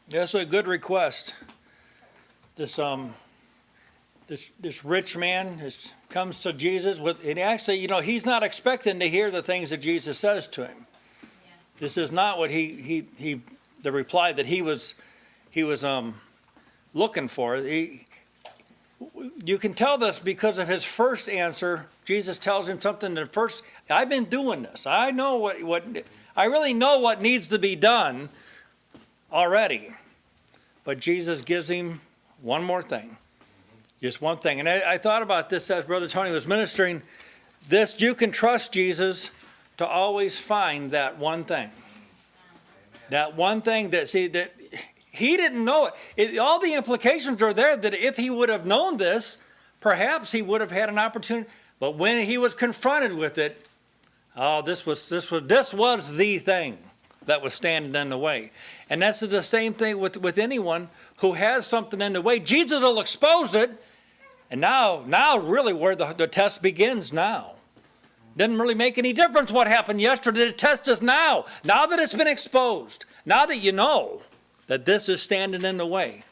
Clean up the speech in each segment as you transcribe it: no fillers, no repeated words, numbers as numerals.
That's a good request. This rich man comes to Jesus and actually, he's not expecting to hear the things that Jesus says to him. Yeah. This is not what the reply that he was looking for. You can tell this because of his first answer. Jesus tells him something at first. I've been doing this. I know what I really know what needs to be done already. But Jesus gives him one more thing. Just one thing. And I thought about this as Brother Tony was ministering. This, you can trust Jesus to always find that one thing. That one thing that he didn't know it. All the implications are there that if he would have known this, perhaps he would have had an opportunity. But when he was confronted with it, this was the thing that was standing in the way. And that's the same thing with anyone who has something in the way. Jesus will expose it. And now really where the test begins now. Doesn't really make any difference what happened yesterday. The test is now. Now that it's been exposed. Now that you know that this is standing in the way.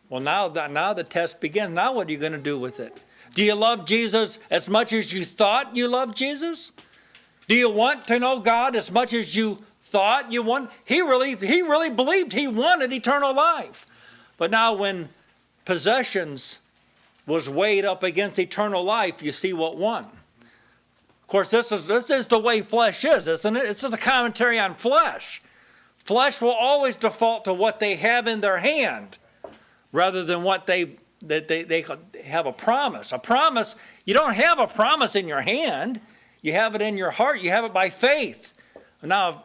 Well, now the test begins. Now what are you going to do with it? Do you love Jesus as much as you thought you loved Jesus? Do you want to know God as much as you thought you want? He really believed he wanted eternal life. But now when possessions was weighed up against eternal life, you see what won. Of course, this is the way flesh is, isn't it? It's just a commentary on flesh. Flesh will always default to what they have in their hand rather than what they have a promise. A promise, you don't have a promise in your hand. You have it in your heart. You have it by faith. Now,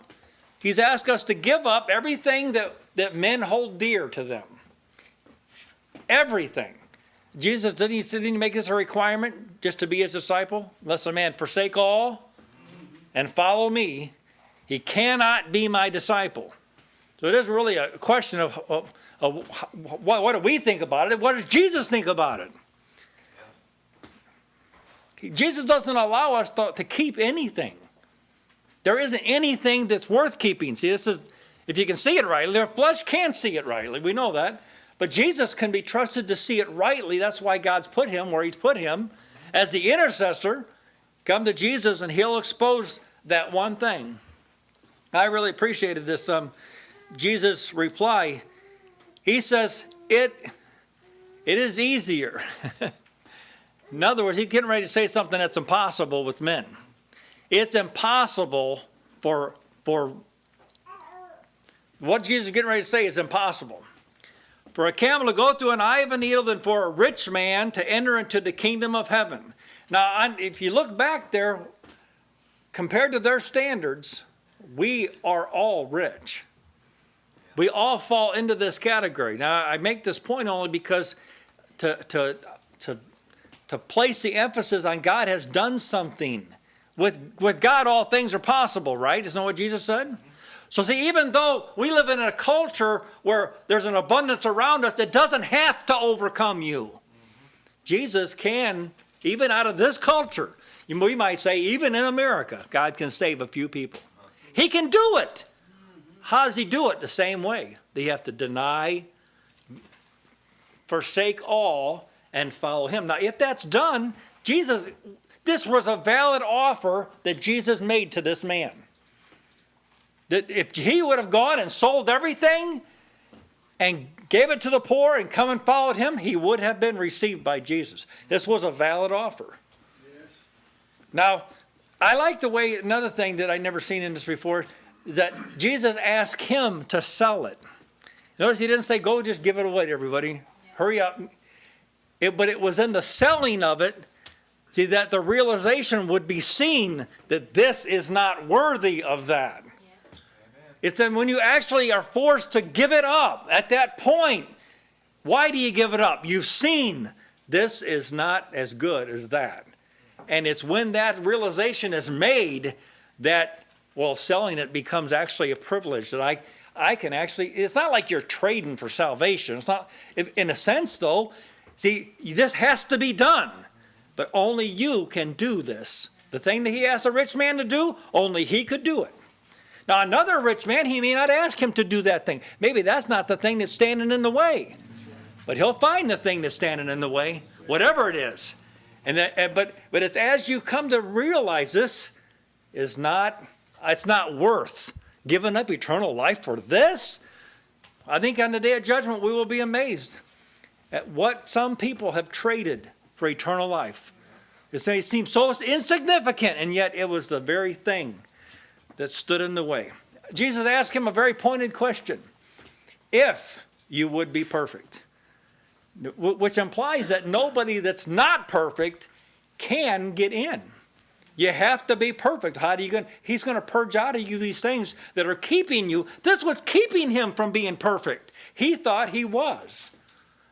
he's asked us to give up everything that men hold dear to them. Everything. Jesus, didn't he make this a requirement just to be his disciple? Unless a man forsake all and follow me, he cannot be my disciple. So it is really a question of what do we think about it? What does Jesus think about it? Jesus doesn't allow us to keep anything. There isn't anything that's worth keeping. See, this is, if you can see it rightly, the flesh can't see it rightly. We know that. But Jesus can be trusted to see it rightly. That's why God's put him where he's put him. As the intercessor, come to Jesus and he'll expose that one thing. I really appreciated this Jesus' reply. He says, it is easier. In other words, he's getting ready to say something that's impossible with men. It's impossible for what Jesus is getting ready to say is impossible. For a camel to go through an eye of a needle than for a rich man to enter into the kingdom of heaven. Now, if you look back there, compared to their standards, we are all rich. We all fall into this category. Now, I make this point only because to place the emphasis on God has done something. With God, all things are possible, right? Isn't that what Jesus said? So see, even though we live in a culture where there's an abundance around us, it doesn't have to overcome you. Jesus can, even out of this culture, we might say even in America, God can save a few people. He can do it. How does he do it? The same way. They have to deny, forsake all, and follow him. Now, if that's done, this was a valid offer that Jesus made to this man. That if he would have gone and sold everything and gave it to the poor and come and followed him, he would have been received by Jesus. This was a valid offer. Yes. Now, I like the way, another thing that I'd never seen in this before, is that Jesus asked him to sell it. Notice he didn't say, go just give it away to everybody. Hurry up. But it was in the selling of it, see, that the realization would be seen that this is not worthy of that. It's then when you actually are forced to give it up at that point. Why do you give it up? You've seen this is not as good as that. And it's when that realization is made that, well, selling it becomes actually a privilege that I can actually, it's not like you're trading for salvation. It's not, in a sense though, see, this has to be done. But only you can do this. The thing that he asked a rich man to do, only he could do it. Now, another rich man, he may not ask him to do that thing. Maybe that's not the thing that's standing in the way. But he'll find the thing that's standing in the way, whatever it is. But it's as you come to realize this it's not worth giving up eternal life for this. I think on the day of judgment we will be amazed at what some people have traded for eternal life. It seems so insignificant, and yet it was the very thing that stood in the way. Jesus asked him a very pointed question. If you would be perfect. Which implies that nobody that's not perfect can get in. You have to be perfect. He's going to purge out of you these things that are keeping you. This was keeping him from being perfect. He thought he was.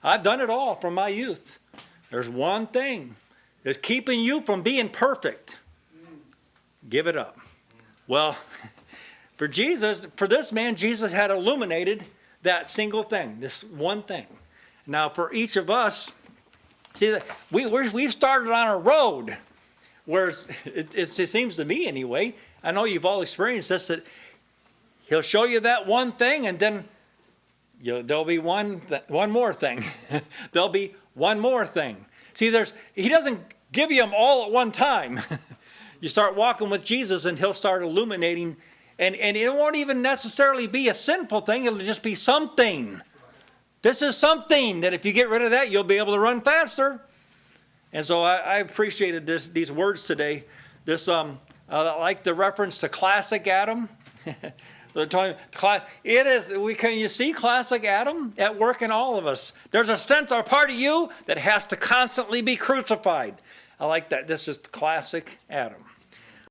I've done it all from my youth. There's one thing that's keeping you from being perfect. Give it up. Well, for this man, Jesus had illuminated that single thing, this one thing. Now, for each of us, see, that we've started on a road where it seems to me anyway, I know you've all experienced this, that he'll show you that one thing, and then there'll be one more thing. There'll be one more thing. See, he doesn't give you them all at one time. You start walking with Jesus, and he'll start illuminating, and it won't even necessarily be a sinful thing. It'll just be something. This is something that if you get rid of that, you'll be able to run faster. And so I appreciated these words today. I like the reference to classic Adam. Can you see classic Adam at work in all of us? There's a sense or part of you that has to constantly be crucified. I like that. This is classic Adam.